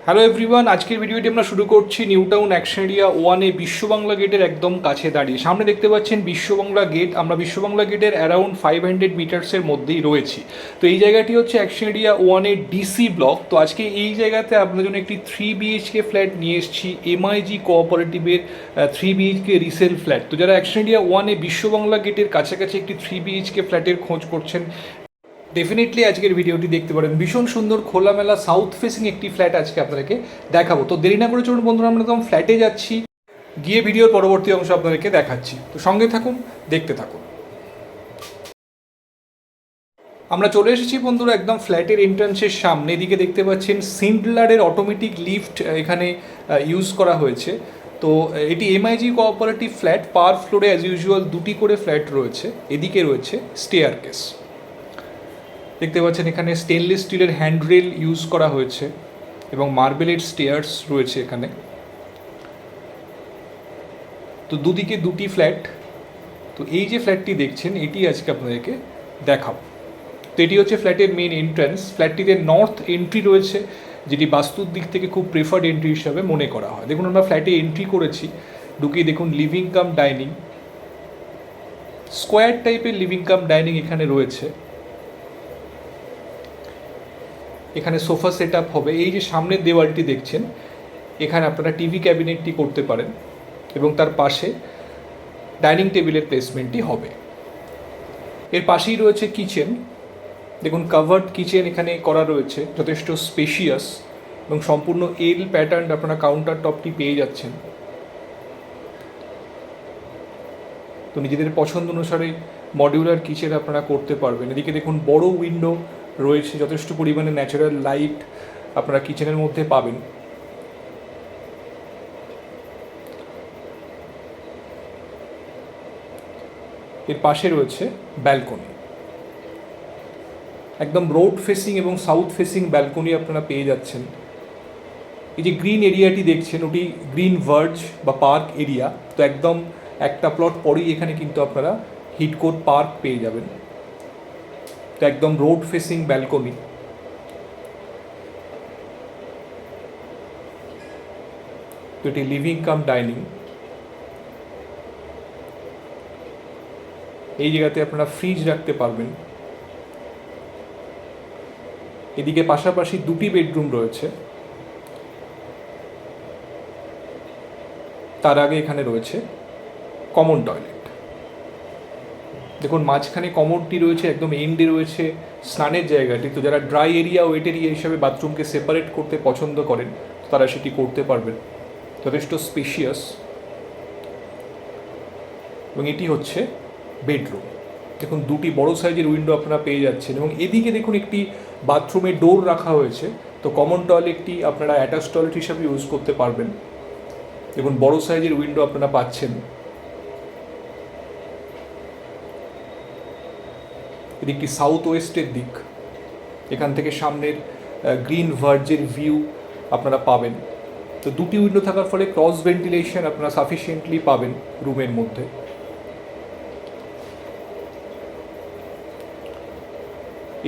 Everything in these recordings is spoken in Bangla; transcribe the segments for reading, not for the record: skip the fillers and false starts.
হ্যালো এভরিওয়ান, আজকের ভিডিওটি আমরা শুরু করছি নিউ টাউন অ্যাকশন এরিয়া ওয়ানে বিশ্ববাংলা গেটের একদম কাছে দাঁড়িয়ে। সামনে দেখতে পাচ্ছেন বিশ্ববাংলা গেট। আমরা বিশ্ববাংলা গেটের অ্যারাউন্ড 500 মিটার্সের মধ্যেই রয়েছি। তো এই জায়গাটি হচ্ছে অ্যাকশন এরিয়া ওয়ানের ডিসি ব্লক। তো আজকে এই জায়গাতে আপনাদের জন্য একটি 3 BHK ফ্ল্যাট নিয়ে এসেছি, এমআইজি কোঅপারেটিভের 3 BHK রিসেল ফ্ল্যাট। তো যারা অ্যাকশন এরিয়া ওয়ানে বিশ্ববাংলা গেটের কাছাকাছি একটি 3 BHK ফ্ল্যাটের খোঁজ করছেন, ডেফিনেটলি আজকের ভিডিওটি দেখতে পারেন। ভীষণ সুন্দর খোলামেলা সাউথ ফেসিং একটি ফ্ল্যাট আজকে আপনাদেরকে দেখাবো। তো দেরি না করে চলুন বন্ধুরা, আমরা একদম ফ্ল্যাটে যাচ্ছি, গিয়ে ভিডিওর পরবর্তী অংশ আপনাদেরকে দেখাচ্ছি। তো সঙ্গে থাকুন, দেখতে থাকুন। আমরা চলে এসেছি বন্ধুরা একদম ফ্ল্যাটের এন্ট্রান্সের সামনে। এদিকে দেখতে পাচ্ছেন সিন্ডলারের অটোমেটিক লিফট এখানে ইউজ করা হয়েছে। তো এটি এমআইজি কোঅপারেটিভ ফ্ল্যাট। পার ফ্লোরে অ্যাজ ইউজুয়াল দুটি করে ফ্ল্যাট রয়েছে। এদিকে রয়েছে স্টেয়ার কেস। দেখতে পাচ্ছেন এখানে স্টেনলেস স্টিলের হ্যান্ডরেল ইউজ করা হয়েছে এবং মার্বেলের স্টেয়ার্স রয়েছে এখানে। তো দুদিকে দুটি ফ্ল্যাট। তো এই যে ফ্ল্যাটটি দেখছেন এটি আজকে আপনাদেরকে দেখাবো। তো এটি হচ্ছে ফ্ল্যাটের মেন এন্ট্রান্স। ফ্ল্যাটটিতে নর্থ এন্ট্রি রয়েছে, যেটি বাস্তুর দিক থেকে খুব প্রেফার্ড এন্ট্রি হিসাবে মনে করা হয়। দেখুন আমরা ফ্ল্যাটে এন্ট্রি করেছি, ঢুকিয়ে দেখুন লিভিং কাম ডাইনিং, স্কোয়ার টাইপের লিভিং কাম ডাইনিং এখানে রয়েছে। এখানে সোফা সেট আপ হবে। এই যে সামনের দেওয়ালটি দেখছেন, এখানে আপনারা টিভি ক্যাবিনেটটি করতে পারেন এবং তার পাশে ডাইনিং টেবিলের প্লেসমেন্টটি হবে। এর পাশেই রয়েছে কিচেন। দেখুন কাভার্ড কিচেন এখানে করা রয়েছে, যথেষ্ট স্পেশিয়াস এবং সম্পূর্ণ এল প্যাটার্ন আপনারা কাউন্টার টপটি পেয়ে যাচ্ছেন। তো নিজেদের পছন্দ অনুসারে মডিউলার কিচেন আপনারা করতে পারবেন। এদিকে দেখুন বড় উইন্ডো রয়েছে, যথেষ্ট পরিমাণে ন্যাচারাল লাইট আপনারা কিচেনের মধ্যে পাবেন। এর পাশে রয়েছে ব্যালকনি, একদম রোড ফেসিং এবং সাউথ ফেসিং ব্যালকনি আপনারা পেয়ে যাচ্ছেন। এই যে গ্রিন এরিয়াটি দেখছেন ওটি গ্রিন ভার্জ বা পার্ক এরিয়া। তো একদম একটা প্লট পরেই এখানে কিন্তু আপনারা হিটকোট পার্ক পেয়ে যাবেন। তো একদম রোড ফেসিং ব্যালকনি। তো এটি লিভিং কাম ডাইনিং। এই জায়গাতে আপনারা ফ্রিজ রাখতে পারবেন। এদিকে পাশাপাশি দুটি বেডরুম রয়েছে। তার আগে এখানে রয়েছে কমন টয়লেট। দেখুন মাঝখানে কমনটি রয়েছে, একদম এন্ডে রয়েছে স্নানের জায়গাটি। তো যারা ড্রাই এরিয়া ওয়েট এরিয়া হিসাবে বাথরুমকে সেপারেট করতে পছন্দ করেন তারা সেটি করতে পারবেন। যথেষ্ট স্পেশিয়াস। এবং এটি হচ্ছে বেডরুম। দেখুন দুটি বড় সাইজের উইন্ডো আপনারা পেয়ে যাচ্ছেন এবং এদিকে দেখুন একটি বাথরুমে ডোর রাখা হয়েছে। তো কমন টয়লেটটি আপনারা অ্যাটাচ টয়লেট হিসাবে ইউজ করতে পারবেন। দেখুন বড় সাইজের উইন্ডো আপনারা পাচ্ছেন। এদিকটি সাউথ ওয়েস্টের দিক। এখান থেকে সামনের গ্রিন ভার্জের ভিউ আপনারা পাবেন। তো দুটি উইন্ডো থাকার ফলে ক্রস ভেন্টিলেশন আপনারা সাফিসিয়েন্টলি পাবেন রুমের মধ্যে।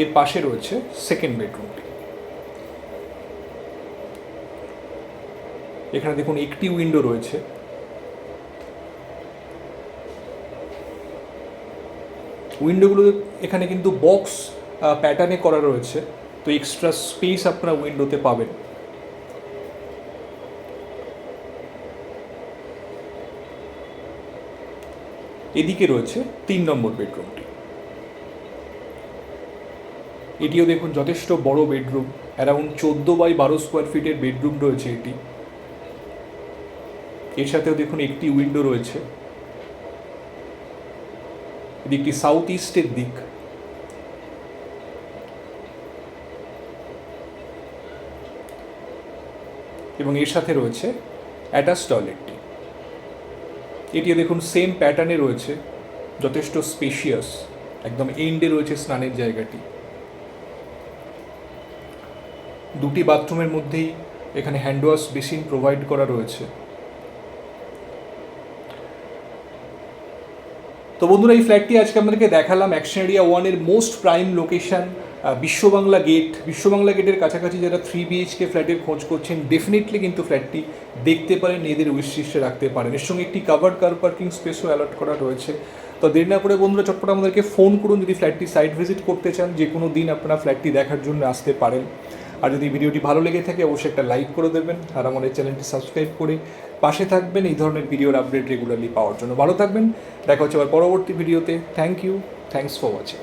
এর পাশে রয়েছে সেকেন্ড বেডরুমটি। এখানে দেখুন একটি উইন্ডো রয়েছে। উইন্ডোগুলো এখানে কিন্তু বক্স প্যাটার্নে করা রয়েছে। তো এক্সট্রা স্পেস আপনারা উইন্ডোতে পাবেন। এদিকে রয়েছে 3 নম্বর বেডরুমটি। এটিও দেখুন যথেষ্ট বড় বেডরুম, অ্যারাউন্ড 14 বাই 12 স্কোয়ার ফিটের বেডরুম রয়েছে এটি। এর সাথেও দেখুন একটি উইন্ডো রয়েছে। এদিকটি সাউথ ইস্টের দিক। এবং এর সাথে রয়েছে অ্যাটাচ টয়লেটটি। এটিও দেখুন সেম প্যাটার্নে রয়েছে, যথেষ্ট স্পেশিয়াস। একদম এন্ডে রয়েছে স্নানের জায়গাটি। দুটি বাথরুমের মধ্যেই এখানে হ্যান্ড ওয়াশ বেসিন প্রোভাইড করা রয়েছে। তো বন্ধুরা এই ফ্ল্যাটটি আজকে আপনাদেরকে দেখালাম অ্যাকশন এরিয়া ওয়ানের মোস্ট প্রাইম লোকেশন বিশ্ববাংলা গেটের কাছাকাছি যারা 3 BHK ফ্ল্যাটের খোঁজ করছেন ডেফিনেটলি কিন্তু ফ্ল্যাটটি দেখতে পারেন, নিজেদের উইশ লিস্টে রাখতে পারেন। এর সঙ্গে একটি কাভার্ড কার পার্কিং স্পেসও অ্যালট করা রয়েছে। তো দেরি না করে বন্ধুরা চটপট আমাদেরকে ফোন করুন যদি ফ্ল্যাটটি সাইট ভিজিট করতে চান। যে কোনো দিন আপনারা ফ্ল্যাটটি দেখার জন্য আসতে পারেন। আর যদি ভিডিওটি ভালো লেগে থাকে অবশ্যই একটা লাইক করে দেবেন, আর আমাদের চ্যানেলটি সাবস্ক্রাইব করে পাশে থাকবেন এই ধরনের ভিডিওর আপডেট রেগুলারলি পাওয়ার জন্য। ভালো থাকবেন, দেখা হচ্ছে আবার পরবর্তী ভিডিওতে। Thank you, thanks for watching.